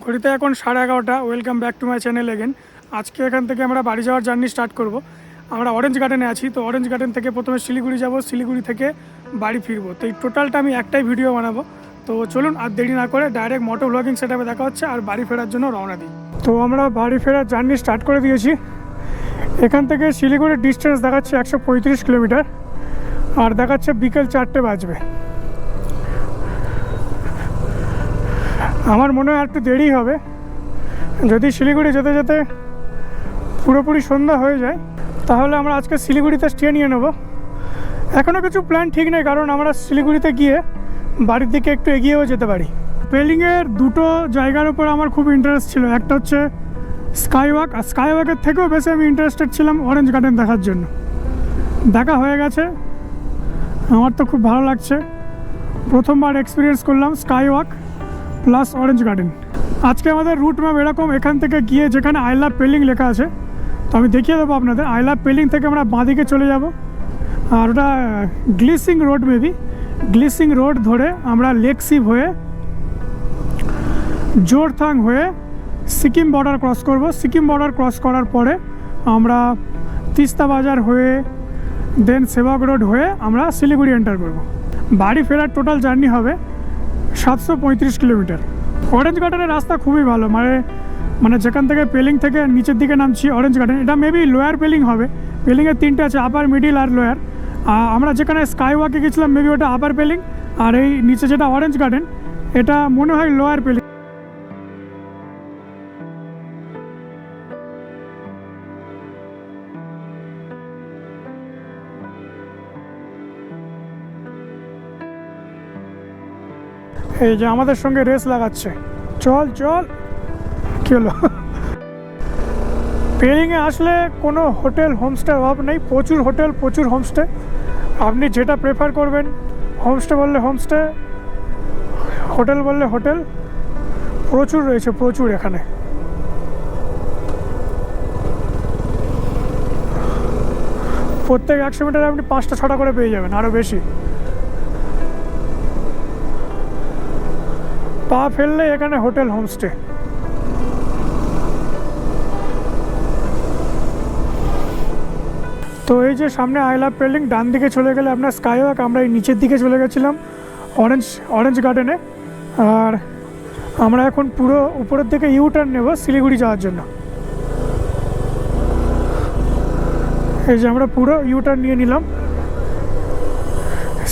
ঘড়িতে এখন 11:30। Welcome back to my channel again. আজকে এখান থেকে আমরা বাড়ি যাওয়ার জার্নি স্টার্ট করব। আমরা অরেঞ্জ গার্ডেনে আছি, তো অরেঞ্জ গার্ডেন থেকে প্রথমে শিলিগুড়ি যাব, শিলিগুড়ি থেকে বাড়ি ফিরবো। তো এই টোটালটা আমি একটাই ভিডিও বানাবো। তো চলুন আর দেরি না করে ডাইরেক্ট মোটো ব্লগিং সেটআপে দেখা হচ্ছে আর বাড়ি ফেরার জন্য রওনা দিই। তো আমরা বাড়ি ফেরার জার্নি স্টার্ট করে দিয়েছি। এখান থেকে শিলিগুড়ির ডিস্টেন্স দেখাচ্ছে 135 কিলোমিটার আর দেখাচ্ছে বিকেল 4টে বাজবে। আমার মনে হয় একটু দেরি হবে, যদি শিলিগুড়ি যেতে যেতে পুরোপুরি সন্ধ্যা হয়ে যায় তাহলে আমরা আজকে শিলিগুড়িতে স্টে নিয়ে নেব। এখনও কিছু প্ল্যান ঠিক নেই, কারণ আমরা শিলিগুড়িতে গিয়ে বাড়ির দিকে একটু এগিয়েও যেতে পারি। পেলিংয়ের দুটো জায়গার উপর আমার খুব ইন্টারেস্ট ছিল, একটা হচ্ছে স্কাইওয়াক, আর স্কাইওয়াকের থেকেও বেশি আমি ইন্টারেস্টেড ছিলাম অরেঞ্জ গার্ডেন দেখার জন্য। দেখা হয়ে গেছে, আমার তো খুব ভালো লাগছে। প্রথমবার এক্সপিরিয়েন্স করলাম স্কাইওয়াক প্লাস অরেঞ্জ গার্ডেন। আজকে আমাদের রুট ম্যাপ এরকম, এখান থেকে গিয়ে যেখানে আই লাভ পেলিং লেখা আছে, তো আমি দেখিয়ে দেবো আপনাদের। আই লাভ পেলিং থেকে আমরা বাঁদিকে চলে যাব, আর ওটা গ্লিসিং রোড, মেবি গ্লিসিং রোড ধরে আমরা লেকসিপ হয়ে জোরথাং হয়ে সিকিম বর্ডার ক্রস করব। সিকিম বর্ডার ক্রস করার পরে আমরা তিস্তা বাজার হয়ে দেন সেবাগ রোড হয়ে আমরা শিলিগুড়ি এন্টার করব। বাড়ি ফেরার টোটাল জার্নি হবে 735 কিলোমিটার। অরেঞ্জ গার্ডেনের রাস্তা খুবই ভালো, মানে যেখান থেকে পেলিং থেকে নিচের দিকে নামছি অরেঞ্জ গার্ডেন, এটা মেবি লোয়ার পেলিং হবে। পেলিংয়ের তিনটে আছে, আপার, মিডিল আর লোয়ার। আমরা যেখানে স্কাই ওয়াকে গেছিলাম মেবি ওটা আপার পেলিং, আর এই নিচে যেটা অরেঞ্জ গার্ডেন এটা মনে হয় লোয়ার পেলিং। এই যে আমাদের সঙ্গে রেস লাগাচ্ছে, চল চল, কী হলো? পেলিংয়ে আসলে কোনো হোটেল হোমস্টের অভাব নেই, প্রচুর হোটেল, প্রচুর হোমস্টে। আপনি যেটা প্রেফার করবেন, হোমস্টে বললে হোমস্টে, হোটেল বললে হোটেল, প্রচুর রয়েছে, প্রচুর। এখানে প্রত্যেক 100 মিটারে আপনি 5টা-6টা করে পেয়ে যাবেন, আরও বেশি। পা ফেললে এখানে হোটেল, হোমস্টে। তো এই যে সামনে আই লাভ পেলিং, ডান দিকে চলে গেলে আপনার স্কাইওয়াক। আমরা এই নিচের দিকে চলে গেছিলাম অরেঞ্জ গার্ডেনে, আর আমরা এখন পুরো উপরের দিকে ইউটার্ন নেব শিলিগুড়ি যাওয়ার জন্য। এই যে আমরা পুরো ইউটার্ন নিয়ে নিলাম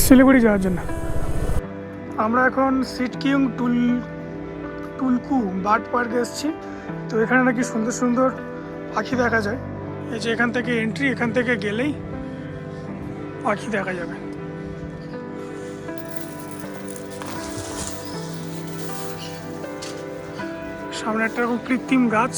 শিলিগুড়ি যাওয়ার জন্য। আমরা এখন সিটকিউং টুলকু বার্ড পার্কে এসেছি। তো এখানে নাকি সুন্দর সুন্দর পাখি দেখা যায়। এই যে এখান থেকে এন্ট্রি, এখান থেকে গেলেই পাখি দেখা যাবে। সামনে একটা এরকম কৃত্রিম গাছ।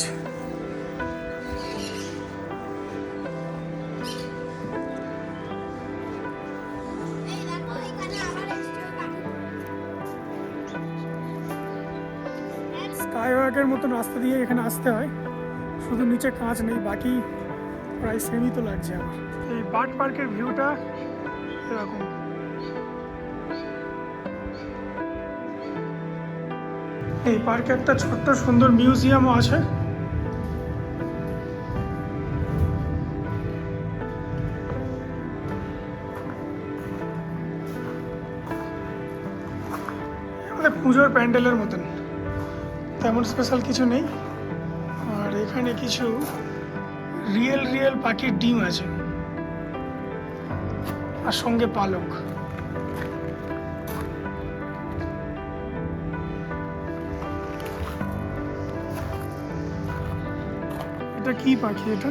স্কাইওয়াকের মতন রাস্তা দিয়ে এখানে আসতে হয়, শুধু নিচে কাঁচ নেই, বাকি প্রায় সেমই তো লাগছে আমার। এই বার্ড পার্কের ভিউটা এরকম। এই পার্কে একটা ছোট্ট সুন্দর মিউজিয়ামও আছে। আমাদের পুজোর প্যান্ডেলের মতন, তেমন স্পেশাল কিছু নেই। আর এখানে কিছু রিয়েল পাখির ডিম আছে, আর সঙ্গে পালক। এটা কি পাখি? এটা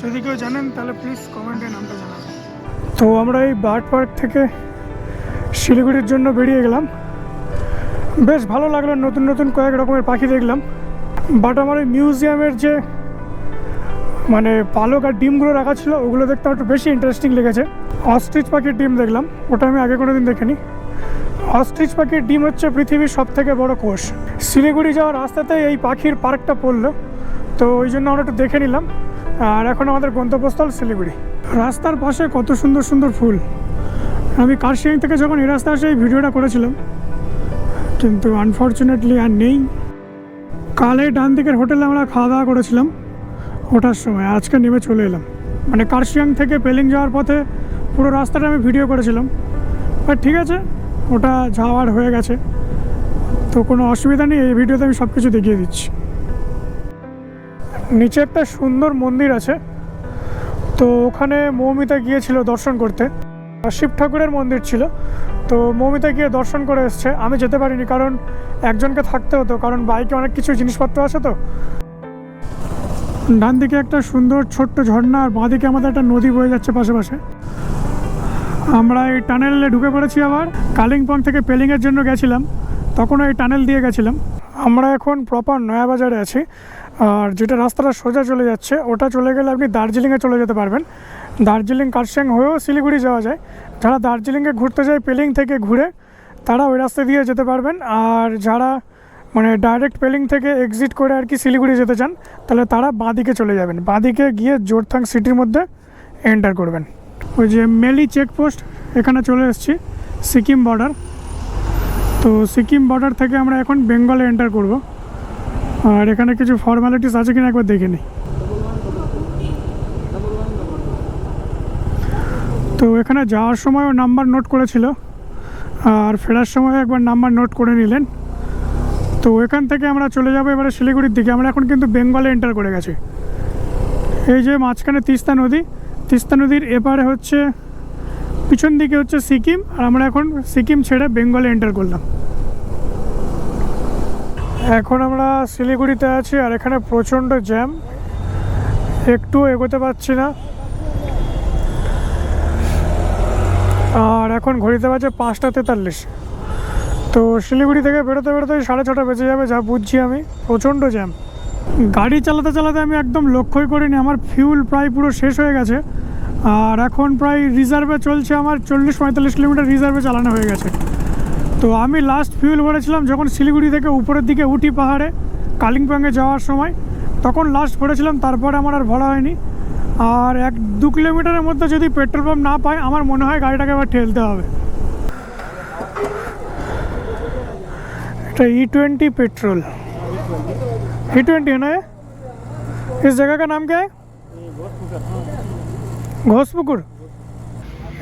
যদি কেউ জানেন তাহলে প্লিজ কমেন্টে নামটা জানাবেন। তো আমরা এই বার্ড পার্ক থেকে শিলিগুড়ির জন্য বেরিয়ে গেলাম। বেশ ভালো লাগলো, নতুন নতুন কয়েক রকমের পাখি দেখলাম। বাট আমার এই মিউজিয়ামের যে মানে পালক আর ডিমগুলো রাখা ছিল ওগুলো দেখতে একটু বেশি ইন্টারেস্টিং লেগেছে। অস্ট্রিচ পাখির ডিম দেখলাম, ওটা আমি আগে কোনোদিন দেখিনি। অস্ট্রিচ পাখির ডিম হচ্ছে পৃথিবীর সবথেকে বড় কোষ। শিলিগুড়ি যাওয়ার রাস্তাতে এই পাখির পার্কটা পড়লো, তো ওই জন্য আমরা একটু দেখে নিলাম। আর এখন আমাদের গন্তব্যস্থল শিলিগুড়ি। রাস্তার পাশে কত সুন্দর সুন্দর ফুল, আমি কার্শিয়াং থেকে যখন এই রাস্তা আসে এই ভিডিওটা করেছিলাম, কিন্তু আনফর্চুনেটলি আর নেই। কালে ডান দিকের হোটেলে আমরা খাওয়া দাওয়া করেছিলাম ওঠার সময়, আজকে নেমে চলে এলাম। মানে কার্শিয়াং থেকে পেলিং যাওয়ার পথে পুরো রাস্তাটা আমি ভিডিও করেছিলাম, বাট ঠিক আছে, ওটা যাওয়ার হয়ে গেছে, তো কোনো অসুবিধা নেই। এই ভিডিওতে আমি সব কিছু দেখিয়ে দিচ্ছি। নিচে একটা সুন্দর মন্দির আছে, তো ওখানে মৌমিতা গিয়েছিল দর্শন করতে। শিব ঠাকুরের মন্দির ছিল, তো মৌমিতা গিয়ে দর্শন করে এসছে। আমি যেতে পারিনি, কারণ একজনকে থাকতে হতো, কারণ বাইকে অনেক কিছু জিনিসপত্র আছে। তো ডান দিকে একটা সুন্দর ছোট্ট ঝর্ণা, আর বাঁ দিকে আমাদের একটা নদী বয়ে যাচ্ছে পাশে পাশে। আমরা এই টানেলে ঢুকে পড়েছি। আবার কালিম্পং থেকে পেলিংয়ের জন্য গেছিলাম, তখনও এই টানেল দিয়ে গেছিলাম। আমরা এখন প্রপার নয়াবাজারে আছি, আর যেটা রাস্তাটা সোজা চলে যাচ্ছে ওটা চলে গেলে আপনি দার্জিলিংয়ে চলে যেতে পারবেন। দার্জিলিং কার্শিয়াং হয়েও শিলিগুড়ি যাওয়া যায়। যারা দার্জিলিংয়ে ঘুরতে যায় পেলিং থেকে ঘুরে, তারা ওই রাস্তা দিয়ে যেতে পারবেন। আর যারা মানে ডাইরেক্ট পেলিং থেকে এক্সিট করে আর কি শিলিগুড়ি যেতে চান, তাহলে তারা বাঁদিকে চলে যাবেন। বাঁদিকে গিয়ে জোরথাং সিটির মধ্যে এন্টার করবেন। ওই যে মেলি চেকপোস্ট, এখানে চলে এসেছি, সিকিম বর্ডার। তো সিকিম বর্ডার থেকে আমরা এখন বেঙ্গলে এন্টার করব। আর এখানে কিছু ফর্মালিটিস আছে কিনা একবার দেখে নিই। তো এখানে যাওয়ার সময়ও নাম্বার নোট করেছিল, আর ফেরার সময় একবার নাম্বার নোট করে নিলেন। তো এখান থেকে আমরা চলে যাবো এবারে শিলিগুড়ির দিকে। আমরা এখন কিন্তু বেঙ্গলে এন্টার করে গেছি। এই যে মাঝখানে তিস্তা নদী, তিস্তা নদীর এপারে হচ্ছে পিছন দিকে হচ্ছে সিকিম, আর আমরা এখন সিকিম ছেড়ে বেঙ্গলে এন্টার করলাম। এখন আমরা শিলিগুড়িতে আছি, আর এখানে প্রচণ্ড জ্যাম, একটু এগোতে পারছি না। আর এখন ঘড়িতে বাজে 5:43। তো শিলিগুড়ি থেকে বেরোতে বেরোতে 6:30 বেজে যাবে, যা বুঝছি আমি। প্রচণ্ড জ্যাম। গাড়ি চালাতে চালাতে আমি একদম লক্ষ্যই করিনি, আমার ফিউল প্রায় পুরো শেষ হয়ে গেছে। আর এখন প্রায় রিজার্ভে চলছে, আমার 40-45 কিলোমিটার রিজার্ভে চালানো হয়ে গেছে। তো আমি লাস্ট ফিউল ভরেছিলাম যখন শিলিগুড়ি থেকে উপরের দিকে উঠি পাহাড়ে কালিম্পংয়ে যাওয়ার সময়, তখন লাস্ট ভরেছিলাম। তারপরে আমার আর ভরা হয়নি। আর 1-2 কিলোমিটারের মধ্যে যদি পেট্রোল পাম্প না পাই, আমার মনে হয় গাড়িটাকে আবার ঠেলতে হবে। এটা E20 पेट्रोल, E20 है ना ये? इस जगह का नाम क्या है? ঘোষপুকুর।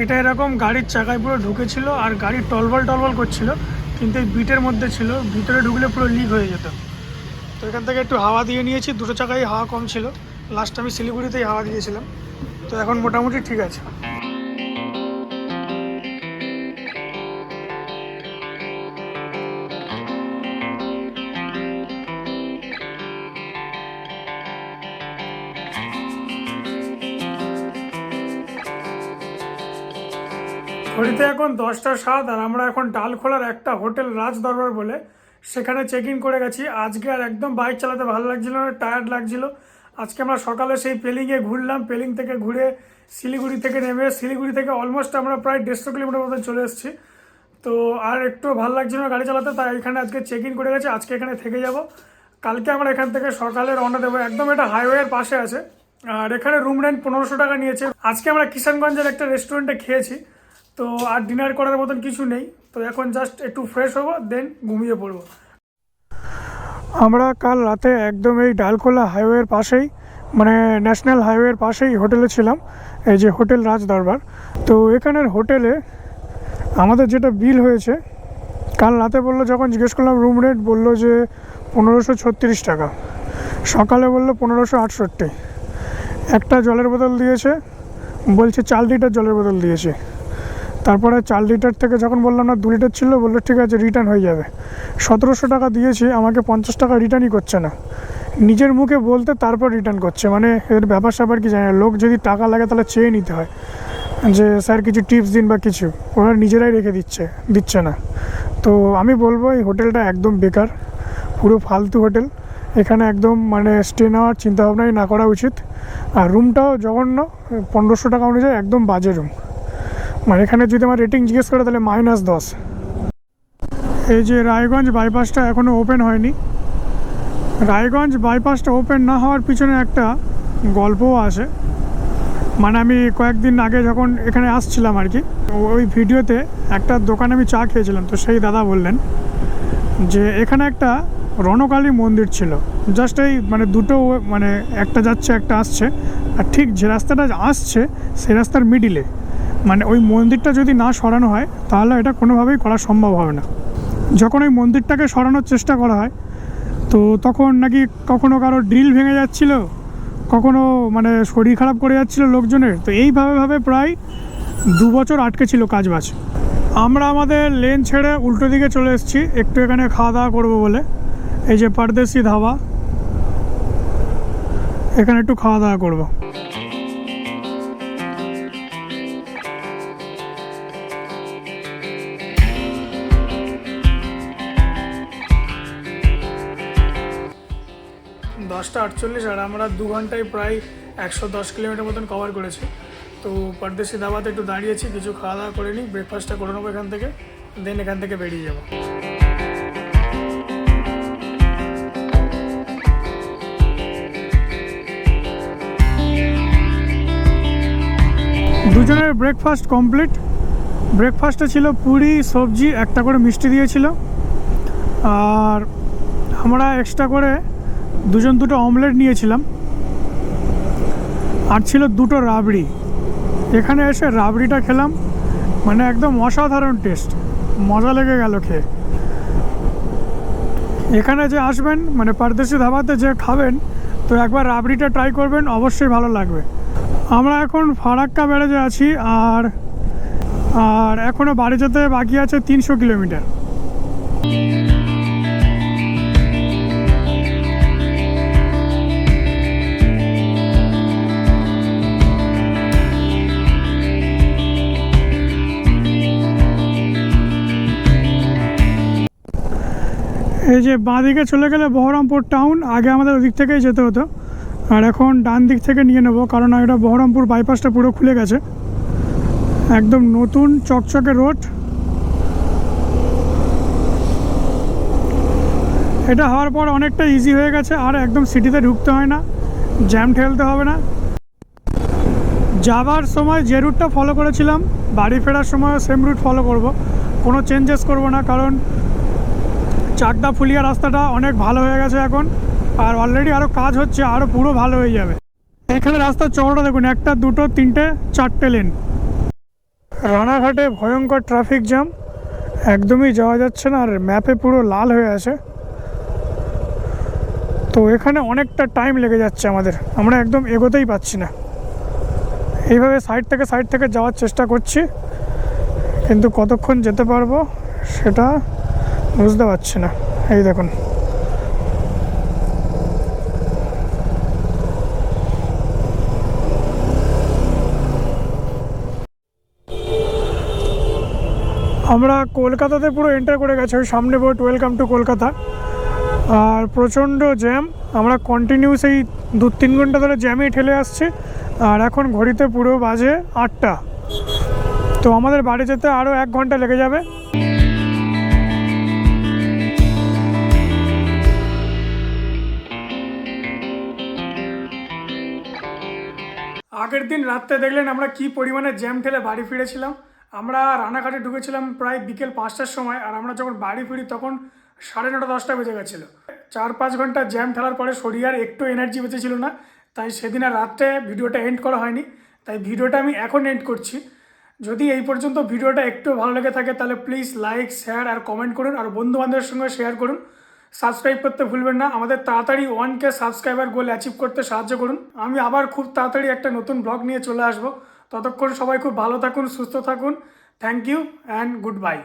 এটা এরকম গাড়ির চাকায় পুরো ঢুকেছিল, আর গাড়ি টলবল টলবল করছিল, কিন্তু এই বিটের মধ্যে ছিল, ভিতরে ঢুকলে পুরো লিক হয়ে যেত। তো এখান থেকে একটু হাওয়া দিয়ে নিয়েছি, দুটো চাকায় হাওয়া কম ছিল। লাস্ট আমি শিলিগুড়িতেই হাওয়া দিয়েছিলাম, তো এখন মোটামুটি ঠিক আছে। ঘড়িতে এখন 10টা 7, আর আমরা এখন ডালখোলার একটা হোটেল রাজ দরবার বলে সেখানে চেক ইন করে গেছি। আজকে আর একদম বাইক চালাতে ভালো লাগছিল না, টায়ার্ড লাগছিল। আজকে আমরা সকালে সেই পেলিংয়ে ঘুরলাম, পেলিং থেকে ঘুরে শিলিগুড়ি থেকে নেমে, শিলিগুড়ি থেকে অলমোস্ট আমরা প্রায় 150 কিলোমিটার মতো চলে এসেছি। তো আর একটু ভালো লাগছিল না গাড়ি চালাতে, তাই এখানে আজকে চেক ইন করে গেছি। আজকে এখানে থেকে যাব, কালকে আমরা এখান থেকে সকালে রওনা দেবো। একদম এটা হাইওয়ের পাশে আছে, আর এখানে রুম রেন্ট 1500 টাকা নিয়েছে। আজকে আমরা কিষানগঞ্জের একটা রেস্টুরেন্টে খেয়েছি, তো আর ডিনার করার মতন কিছু নেই। তো এখন জাস্ট একটু ফ্রেশ হবো, দেন ঘুমিয়ে পড়বো। আমরা কাল রাতে একদম এই ডালখোলা হাইওয়ের পাশেই, মানে ন্যাশনাল হাইওয়ের পাশেই হোটেলে ছিলাম, এই যে হোটেল রাজ দরবার। তো এখানের হোটেলে আমাদের যেটা বিল হয়েছে, কাল রাতে বললো, যখন জিজ্ঞেস করলাম রুম রেট, বললো যে 1536 টাকা। সকালে বললো 1568। একটা জলের বোতল দিয়েছে, বলছে 4 লিটার জলের বোতল দিয়েছে। তারপরে 4 লিটার থেকে যখন বললাম না 2 লিটার ছিল, বললো ঠিক আছে রিটার্ন হয়ে যাবে। 1700 টাকা দিয়েছি, আমাকে 50 টাকা রিটার্নই করছে না। নিজের মুখে বলতে তারপর রিটার্ন করছে। মানে এর ব্যাপার স্যাপার কি জানি না, লোক যদি টাকা লাগে তাহলে চেয়ে নিতে হয় যে স্যার কিছু টিপস দিন বা কিছু, ওরা নিজেরাই রেখে দিচ্ছে না। তো আমি বলবো এই হোটেলটা একদম বেকার, পুরো ফালতু হোটেল। এখানে একদম মানে স্টে নেওয়ার চিন্তাভাবনাই না করা উচিত। আর রুমটাও জঘন্য, 1500 টাকা অনুযায়ী একদম বাজে রুম। মানে এখানে যদি আমার রেটিং জিজ্ঞেস করে তাহলে -10। এই যে রায়গঞ্জ বাইপাসটা এখনও ওপেন হয়নি। রায়গঞ্জ বাইপাসটা ওপেন না হওয়ার পিছনে একটা গল্পও আছে। মানে আমি কয়েকদিন আগে যখন এখানে আসছিলাম আর কি, ওই ভিডিওতে একটা দোকানে আমি চা খেয়েছিলাম, তো সেই দাদা বললেন যে এখানে একটা রণকালী মন্দির ছিল, জাস্ট এই মানে দুটো মানে একটা যাচ্ছে একটা আসছে, আর ঠিক যে রাস্তাটা আসছে সেই রাস্তার মিডিলে মানে ওই মন্দিরটা যদি না সরানো হয় তাহলে এটা কোনোভাবেই করা সম্ভব হবে না। যখন ওই মন্দিরটাকে সরানোর চেষ্টা করা হয় তো তখন নাকি কখনো কারো ড্রিল ভেঙে যাচ্ছিল, কখনো মানে শরীর খারাপ করে যাচ্ছিল লোকজনের। তো এইভাবে প্রায় 2 বছর আটকে ছিল কাজবাজ। আমরা আমাদের লেন ছেড়ে উল্টো দিকে চলে এসেছি একটু এখানে খাওয়া দাওয়া করবো বলে। এই যে পারদেশি ধাবা, এখানে একটু খাওয়া দাওয়া করবো। দশটা 48 আর আমরা 2 ঘন্টায় প্রায় 110 কিলোমিটার মতন কভার করেছি। তো পারদেশি ধাবাতে একটু দাঁড়িয়েছি, কিছু খাওয়া দাওয়া করে নিই, ব্রেকফাস্টটা করে নেবো এখান থেকে, দেন এখান থেকে বেরিয়ে যাবো। দুজনের ব্রেকফাস্ট কমপ্লিট। ব্রেকফাস্টে ছিল পুরি, সবজি, একটা করে মিষ্টি দিয়েছিল, আর আমরা এক্সট্রা করে দুজন দুটো অমলেট নিয়েছিলাম, আর ছিল 2টো রাবড়ি। এখানে এসে রাবড়িটা খেলাম, মানে একদম অসাধারণ টেস্ট, মজা লেগে গেল খেয়ে। এখানে যে আসবেন মানে পারদেশি ধাবাতে যে খাবেন তো একবার রাবড়িটা ট্রাই করবেন, অবশ্যই ভালো লাগবে। আমরা এখন ফারাক্কা ব্যারেজে আছি, আর এখনও বাড়ি যেতে বাকি আছে 300 কিলোমিটার। এই যে বাঁ দিকে চলে গেলে বহরমপুর টাউন, আগে আমাদের ওদিক থেকেই যেতে হতো, আর এখন ডান দিক থেকে নিয়ে নেব, কারণ এটা বহরমপুর বাইপাসটা পুরো খুলে গেছে, একদম নতুন চকচকে রোড। এটা হওয়ার পর অনেকটা ইজি হয়ে গেছে, আর একদম সিটিতে ঢুকতে হয় না, জ্যাম ঠেলতে হবে না। যাবার সময় যে রুটটা ফলো করেছিলাম বাড়ি ফেরার সময় সেম রুট ফলো করব, কোনো চেঞ্জেস করব না, কারণ চাকদা ফুলিয়া রাস্তাটা অনেক ভালো হয়ে গেছে এখন, আর অলরেডি আরও কাজ হচ্ছে, আরও পুরো ভালো হয়ে যাবে। এখানে রাস্তার চওড়া দেখুন, 1, 2, 3, 4টে লেন। রানাঘাটে ভয়ঙ্কর ট্রাফিক জ্যাম, একদমই যাওয়া যাচ্ছে না, আর ম্যাপে পুরো লাল হয়ে আছে। তো এখানে অনেকটা টাইম লেগে যাচ্ছে আমাদের, আমরা একদম এগোতেই পাচ্ছি না। এইভাবে সাইড থেকে যাওয়ার চেষ্টা করছি, কিন্তু কতক্ষণ যেতে পারবো সেটা বুঝতে পারছি না। এই দেখুন, আমরা কলকাতাতে পুরো এন্টার করে গেছি, ওই সামনে বোর্ড ওয়েলকাম টু কলকাতা, আর প্রচণ্ড জ্যাম। আমরা কন্টিনিউস এই 2-3 ঘন্টা ধরে জ্যামেই ঠেলে আসছি, আর এখন ঘড়িতে পুরো বাজে 8টা। তো আমাদের বাড়ি যেতে আরও 1 ঘন্টা লেগে যাবে। আগের দিন রাত্রে দেখলেন আমরা কি পরিমাণে জ্যাম ঠেলে বাড়ি ফিরেছিলাম। আমরা রানাঘাটে ঢুকেছিলাম প্রায় বিকেল 5টার সময়, আর আমরা যখন বাড়ি ফিরি তখন 9:30 10টা বেজে গেছিলো। 4-5 ঘন্টা জ্যাম ঠেলার পরে শরীর আর একটু এনার্জি বেঁচেছিল না, তাই সেদিন আর রাত্রে ভিডিওটা এন্ড করা হয়নি, তাই ভিডিওটা আমি এখন এন্ড করছি। যদি এই পর্যন্ত ভিডিওটা একটু ভালো লেগে থাকে তাহলে প্লিজ লাইক, শেয়ার আর কমেন্ট করুন, আর বন্ধুবান্ধবের সঙ্গে শেয়ার করুন। সাবস্ক্রাইব করতে ভুলবেন না, আমাদের তাড়াতাড়ি 1K সাবস্ক্রাইবার গোল অ্যাচিভ করতে সাহায্য করুন। আমি আবার খুব তাড়াতাড়ি একটা নতুন ব্লগ নিয়ে চলে আসবো। ততক্ষণ সবাই খুব ভালো থাকুন, সুস্থ থাকুন। Thank you and good by.